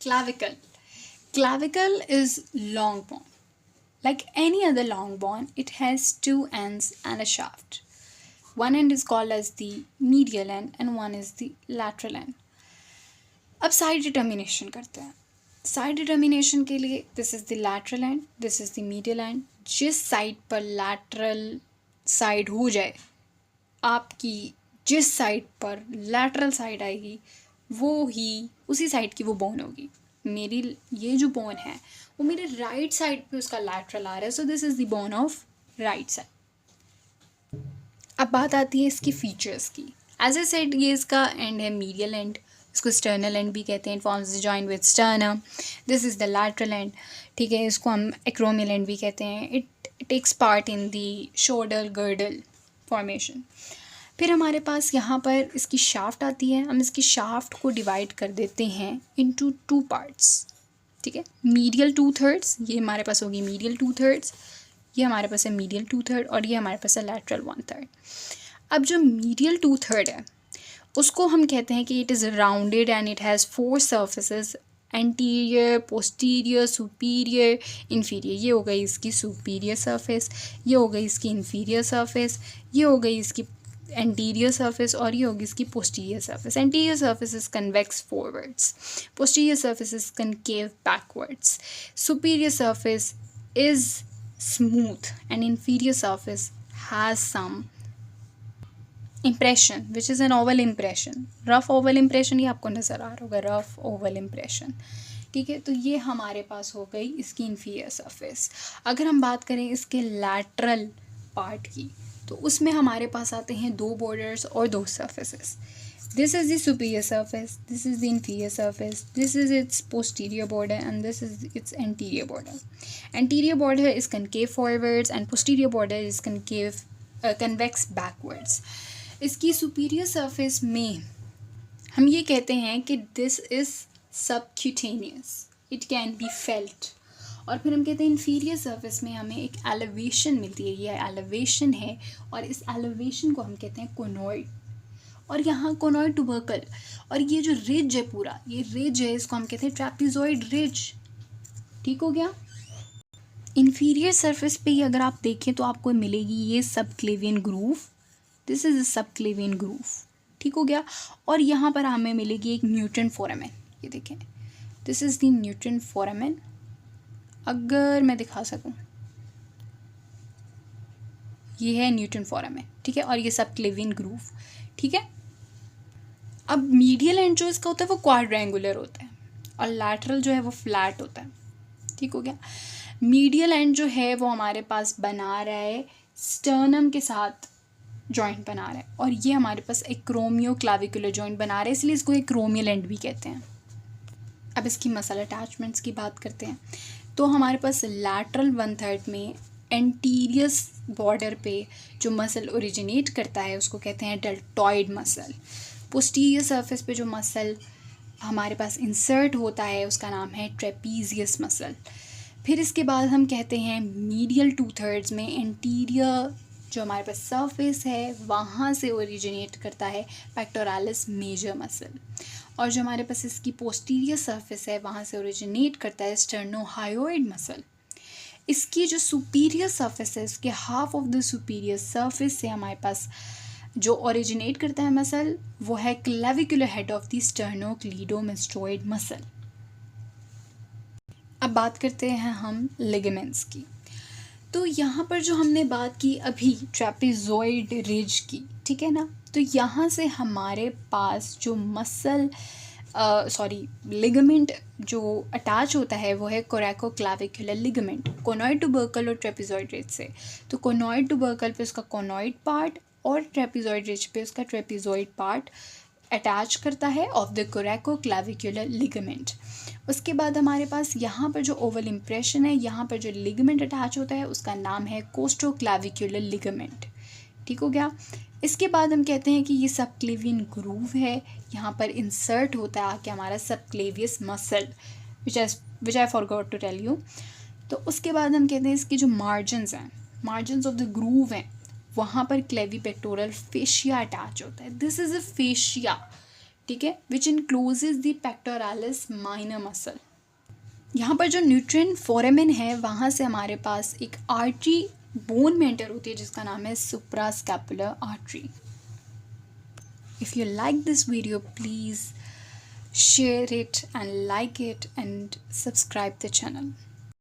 Clavicle. Clavicle is long bone. Like any other long bone, it has two ends and a shaft. One end is called as the medial end and one is the lateral end. अब side determination करते हैं. Side determination के लिए this is the lateral and, this is the medial and. जिस side पर lateral side हो जाए, आपकी जिस साइड पर लैटरल साइड आएगी वो ही उसी साइड की वो बोन होगी. मेरी ये जो बोन है वो मेरे राइट साइड पे उसका लैटरल आ रहा है, so this is the bone of right side. अब बात आती है इसकी फीचर्स की. एज ए सेड, ये इसका एंड है मीडियल एंड, इसको स्टर्नल एंड भी कहते हैं. Forms the joint with sternum. This is the lateral end. ठीक है, इसको हम एक्रोमियल एंड भी कहते हैं. It takes part in the shoulder girdle formation. फिर हमारे पास यहाँ पर इसकी शाफ्ट आती है. हम इसकी शाफ्ट को डिवाइड कर देते हैं इनटू टू पार्ट्स. ठीक है, मीडियल 2/3, ये हमारे पास होगी मीडियल 2/3, ये हमारे पास है मीडियल 2/3 और ये हमारे पास है लैटरल 1/3. अब जो मीडियल 2/3 है उसको हम कहते हैं कि it is rounded and it has 4 surfaces, anterior, posterior, superior, inferior. ये हो गई इसकी सुपीरियर सरफेस, ये हो गई इसकी इन्फीरियर सरफेस, ये हो गई इसकी एंटीरियर सरफेस और ये होगी इसकी posterior surface. Anterior surface is convex forwards, posterior surface is concave backwards, superior surface is smooth and inferior surface has some impression which is an oval impression. rough oval impression ये आपको नज़र आ रहा होगा, rough oval impression. ठीक है, तो ये हमारे पास हो गई इसकी inferior surface. अगर हम बात करें इसके lateral part की, तो उसमें हमारे पास आते हैं 2 borders और 2 surfaces. This is the superior surface, this is the inferior surface, this is its posterior border and this is its anterior border. Anterior border is concave forwards and posterior border is convex backwards. इसकी superior surface में हम ये कहते हैं कि this is subcutaneous, it can be felt. और फिर हम कहते हैं inferior surface में हमें एक elevation मिलती है, ये elevation है और इस elevation को हम कहते हैं conoid. और यहाँ कोनॉइड टुबर्कल और ये जो रिज है पूरा, ये रिज है, इसको हम कहते हैं ट्रैपिजॉइड रिज. ठीक हो गया. इंफीरियर सरफेस पे ही अगर आप देखें तो आपको मिलेगी ये subclavian groove. This is a subclavian groove. ठीक हो गया. और यहाँ पर हमें मिलेगी एक न्यूटन फोरामेन. ये देखें, this is the Newton foramen. अगर मैं दिखा सकूँ, ये है न्यूटन फोरामेन. ठीक है, और ये सबक्लेवियन ग्रूव. ठीक है. अब मीडियल एंड जो इसका होता है वो क्वाड्रेंगुलर होता है और लैटरल जो है वो फ्लैट होता है. ठीक हो गया. मीडियल एंड जो है वो हमारे पास बना रहा है स्टर्नम के साथ जॉइंट बना रहा है और ये हमारे पास एक्रोमियो क्लाविकुलर जॉइंट बना रहा है, इसलिए इसको एक्रोमियल एंड भी कहते हैं. अब इसकी मसल अटैचमेंट्स की बात करते हैं. तो हमारे पास लैटरल 1/3 में एंटीरियर बॉर्डर पे जो मसल ओरिजिनेट करता है उसको कहते हैं डेल्टॉइड मसल. पोस्टीरियर सरफेस पे जो मसल हमारे पास इंसर्ट होता है उसका नाम है ट्रेपीजियस मसल. फिर इसके बाद हम कहते हैं मीडियल 2/3 में एंटीरियर जो हमारे पास सरफेस है वहाँ से ओरिजिनेट करता है पेक्टोरालिस मेजर मसल. और जो हमारे पास इसकी पोस्टीरियर सरफेस है वहाँ से ओरिजिनेट करता है स्टर्नोहायोइड मसल. इसकी जो सुपीरियर सरफेस है, इसके half of the superior surface से हमारे पास जो ओरिजिनेट करता है मसल वो है clavicular head of the sternocleidomastoid muscle. अब बात करते हैं हम लिगामेंट्स की. तो यहाँ पर जो हमने बात की अभी ट्रेपेजॉइड रिज की, ठीक है ना, तो यहाँ से हमारे पास जो मसल लिगामेंट जो अटैच होता है वो है कोरेकोक्लेविकुलर लिगामेंट, कोनॉइड टुबर्कल और ट्रेपेजॉइड रिज से. तो कोनॉइड टुबर्कल पे उसका कोनॉइड पार्ट और ट्रेपेजॉइड रिज पे उसका ट्रेपेजॉइड पार्ट अटैच करता है ऑफ द कोरेकोक्लेविकुलर लिगामेंट. उसके बाद हमारे पास यहाँ पर जो ओवल इम्प्रेशन है, यहाँ पर जो लिगामेंट अटैच होता है उसका नाम है कोस्टोक्लेविकुलर लिगामेंट. ठीक हो गया. इसके बाद हम कहते हैं कि ये सबक्लेवियन ग्रूव है, यहाँ पर इंसर्ट होता है आके हमारा subclavius muscle which I forgot to tell you. तो उसके बाद हम कहते हैं इसकी जो मार्जिन्स हैं, मार्जिन्स ऑफ द ग्रूव हैं, वहाँ पर क्लेवी पेक्टोरल फेशिया अटैच होता है. This is a fascia. ठीक है, विच इनक्लोजेज द पेक्टोरालिस माइनर मसल। यहाँ पर जो न्यूट्रिएंट फोरामेन है वहाँ से हमारे पास एक आर्टरी बोन में एंटर होती है जिसका नाम है suprascapular artery. If you like this video please share it and like it and subscribe the channel.